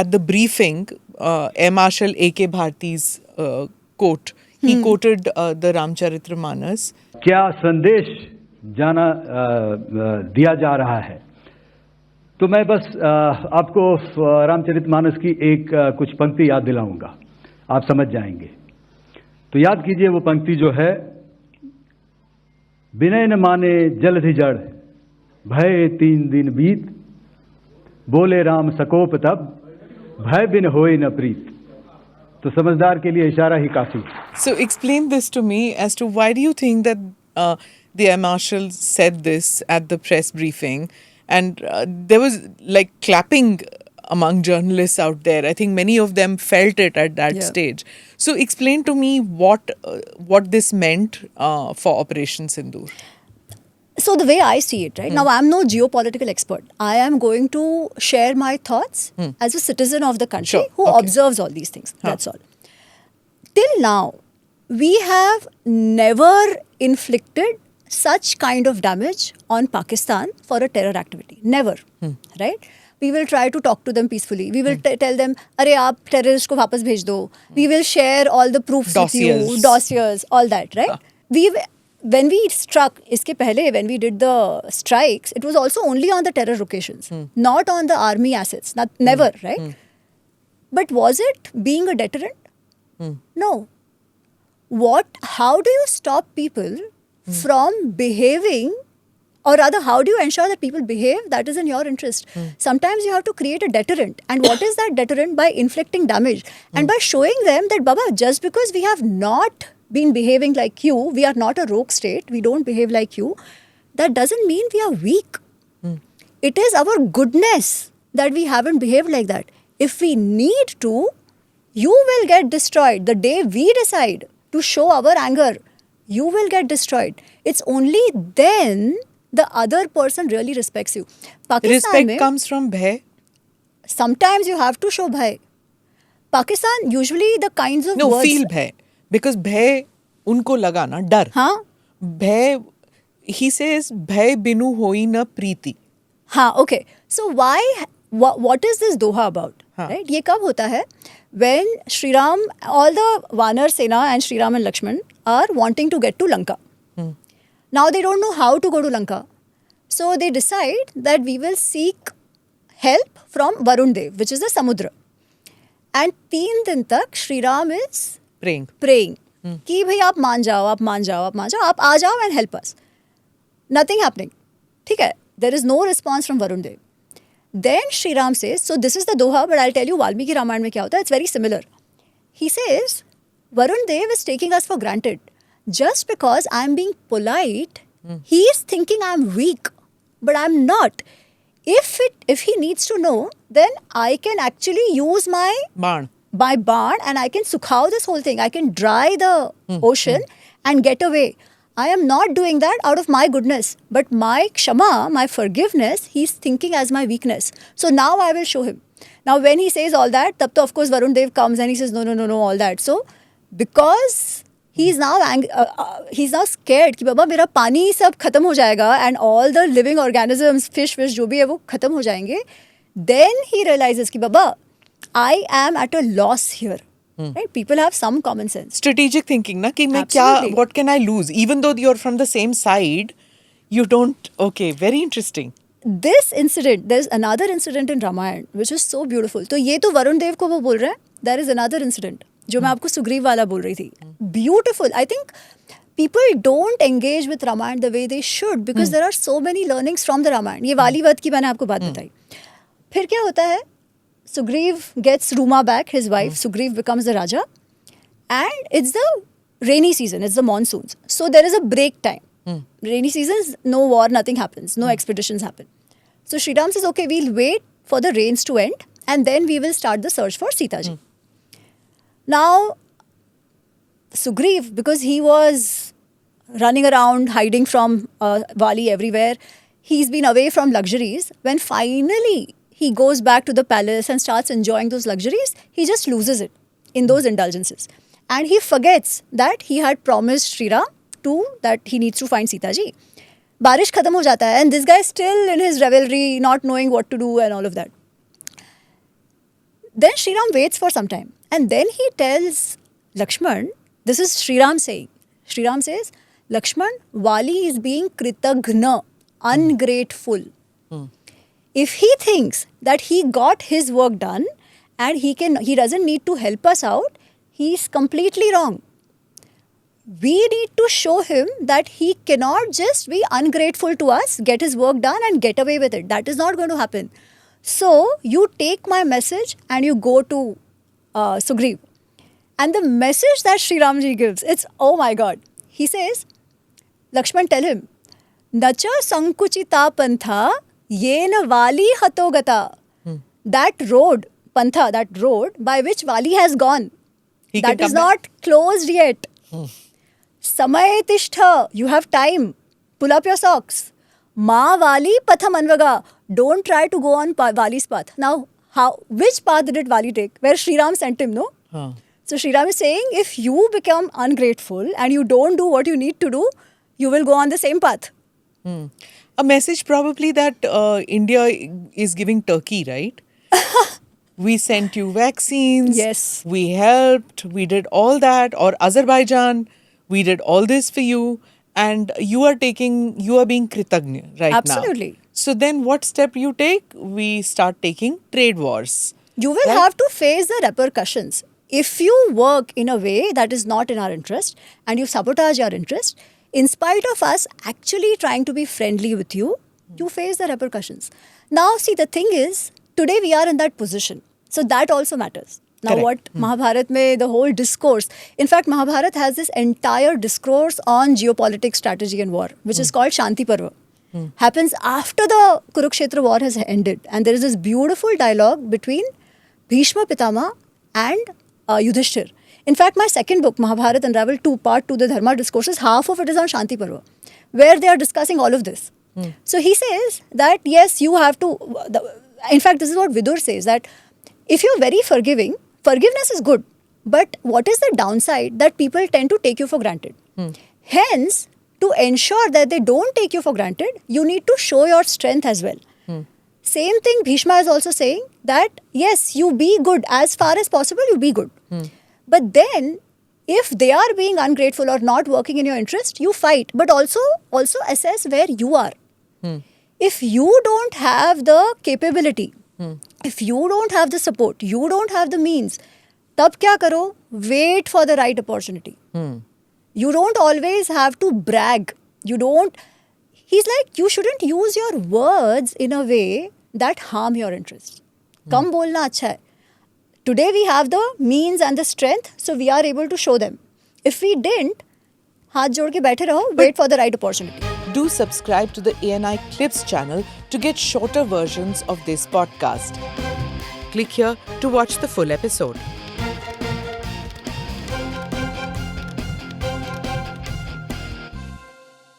at the briefing, Air Marshal A.K. Bharti's quote. He quoted the Ramcharitramanas. क्या संदेश दिया जा रहा है? तो मैं बस आपको रामचरितमानस की एक कुछ पंक्ति याद दिलाऊंगा, आप समझ जाएंगे. तो याद कीजिए वो पंक्ति जो है, विनय न माने जलधि जड़, भय 3 दिन बीत, बोले राम सकोप तब, भय बिन होए न प्रीत. तो समझदार के लिए इशारा ही काफी. So explain this to me as to why do you think that the Air Marshal said this at the press briefing, and there was like clapping among journalists out there. I think many of them felt it at that stage. So explain to me what this meant for Operation Sindoor. So the way I see it, right, now I'm no geopolitical expert. I am going to share my thoughts as a citizen of the country who observes all these things. That's all. Till now, we have never inflicted such kind of damage on Pakistan for a terror activity. Never, right? We will try to talk to them peacefully. We will tell them, "Arey, aap terrorist ko wapas bhej do." We will share all the proofs with you, dossiers, all that, right? When we struck, iske pehle, when we did the strikes, it was also only on the terror locations, not on the army assets. Never, right? But was it being a deterrent? No. How do you stop people from behaving, or rather, how do you ensure that people behave that is in your interest? Sometimes you have to create a deterrent. And what is that deterrent? By inflicting damage. And by showing them that, Baba, just because we have not been behaving like you, we are not a rogue state, we don't behave like you, that doesn't mean we are weak. It is our goodness that we haven't behaved like that. If we need to, you will get destroyed. The day we decide to show our anger, you will get destroyed. It's only then the other person really respects you. Pakistan Respect comes from bhai? Sometimes you have to show bhai. Pakistan, usually the kinds of words... No, feel bhai. Because bhai, unko laga na, dar. Haan? Bhai, he says, bhai binu hoi na preeti. Haan, okay. So what is this Doha about? Right? Ye kab hota hai? When Shri Ram, all the Vanar Sena and Shri Ram and Lakshman are wanting to get to Lanka. Now they don't know how to go to Lanka. So they decide that we will seek help from Varun Dev, which is the Samudra. And 3 din tak Shri Ram is praying. Ki bhai aap maan jao, aap aa jao and help us. Nothing happening. ठीक है? There is no response from Varun Dev. Then Shri Ram says, so this is the Doha, but I'll tell you Valmiki Ramayana mein kya hota hai. It's very similar. He says, Varun Dev is taking us for granted. Just because I'm being polite, he is thinking I'm weak, but I'm not. If he needs to know, then I can actually use my barn and I can sukhaw this whole thing. I can dry the ocean and get away. I am not doing that out of my goodness, but my kshama, my forgiveness, he's thinking as my weakness. So now I will show him. Now when he says all that, tab to of course Varun Dev comes and he says, no, all that. So because he's now scared कि बाबा मेरा पानी सब खत्म हो जाएगा and all the living organisms, fish जो भी है वो खत्म हो जाएंगे, then he realizes कि बाबा I am at a loss here. Right? People have some common sense. Strategic thinking, na? Ki what can I lose? Even though you're from the same side, you don't... Okay, very interesting. This incident, there's another incident in Ramayana, which is so beautiful. So, ये तो Varun Dev को वो बोल रहा है. There is another incident, जो मैं आपको सुग्रीव वाला बोल रही थी. Beautiful. I think people don't engage with Ramayana the way they should because there are so many learnings from the Ramayana. ये वाली वध की मैंने आपको बात बताई. फिर क्या होता है? Sugriv gets Ruma back, his wife. Sugriv becomes the Raja. And it's the rainy season, it's the monsoons. So there is a break time. Rainy seasons, no war, nothing happens, no expeditions happen. So Shri Ram says, okay, we'll wait for the rains to end and then we will start the search for Sita ji. Now, Sugriv, because he was running around, hiding from Vali everywhere, he's been away from luxuries. When finally he goes back to the palace and starts enjoying those luxuries, he just loses it in those indulgences. And he forgets that he had promised Shri Ram that he needs to find Sita ji. Barish khatam ho jata hai and this guy is still in his revelry, not knowing what to do and all of that. Then Sri Ram waits for some time. And then he tells Lakshman, this is Sri Ram saying. Sri Ram says, Lakshman, Vali is being kritagna, ungrateful. If he thinks that he got his work done and he doesn't need to help us out, he's completely wrong. We need to show him that he cannot just be ungrateful to us, get his work done and get away with it. That is not going to happen. So you take my message and you go to Sugriv. And the message that Sri Ramji gives, it's, oh my God. He says, Lakshman, tell him, Nacha sankuchita pantha yena vali hatogata. That road, pantha, that road by which Vali has gone, He can that is come back. not closed yet. Samay tishtha, you have time. Pull up your socks. Ma Vali patham anvaga. Don't try to go on Vali's path. Now, which path did Vali take? Where Sri Ram sent him, no? Huh. So Sri Ram is saying, if you become ungrateful and you don't do what you need to do, you will go on the same path. A message probably that India is giving Turkey, right? We sent you vaccines. Yes. We helped. We did all that. Or Azerbaijan, we did all this for you. And you are being kritagna right now. Absolutely. So then what step you take? We start taking trade wars. You will have to face the repercussions. If you work in a way that is not in our interest and you sabotage our interest, in spite of us actually trying to be friendly with you, you face the repercussions. Now, see, the thing is, today we are in that position. So that also matters. Now, Correct. what Mahabharat mein, the whole discourse, in fact, Mahabharat has this entire discourse on geopolitics, strategy and war, which is called Shanti Parva. Happens after the Kurukshetra war has ended. And there is this beautiful dialogue between Bhishma Pitama and Yudhishthir. In fact, my second book, Mahabharat Unraveled 2, Part 2, the Dharma Discourses, half of it is on Shanti Parva, where they are discussing all of this. So he says that, yes, you have to... in fact, this is what Vidur says, that if you're very forgiving, forgiveness is good. But what is the downside? That people tend to take you for granted. Hence, to ensure that they don't take you for granted, you need to show your strength as well. Same thing Bhishma is also saying, that yes, you be good. As far as possible, you be good. But then, if they are being ungrateful or not working in your interest, you fight. But also assess where you are. If you don't have the capability, if you don't have the support, you don't have the means, tab kya karo? Wait for the right opportunity. You don't always have to brag. He's like, you shouldn't use your words in a way that harm your interests. Kam bolna acha hai. Today we have the means and the strength, so we are able to show them. If we didn't, haath jod ke baithe raho, wait for the right opportunity. Do subscribe to the ANI Clips channel to get shorter versions of this podcast. Click here to watch the full episode.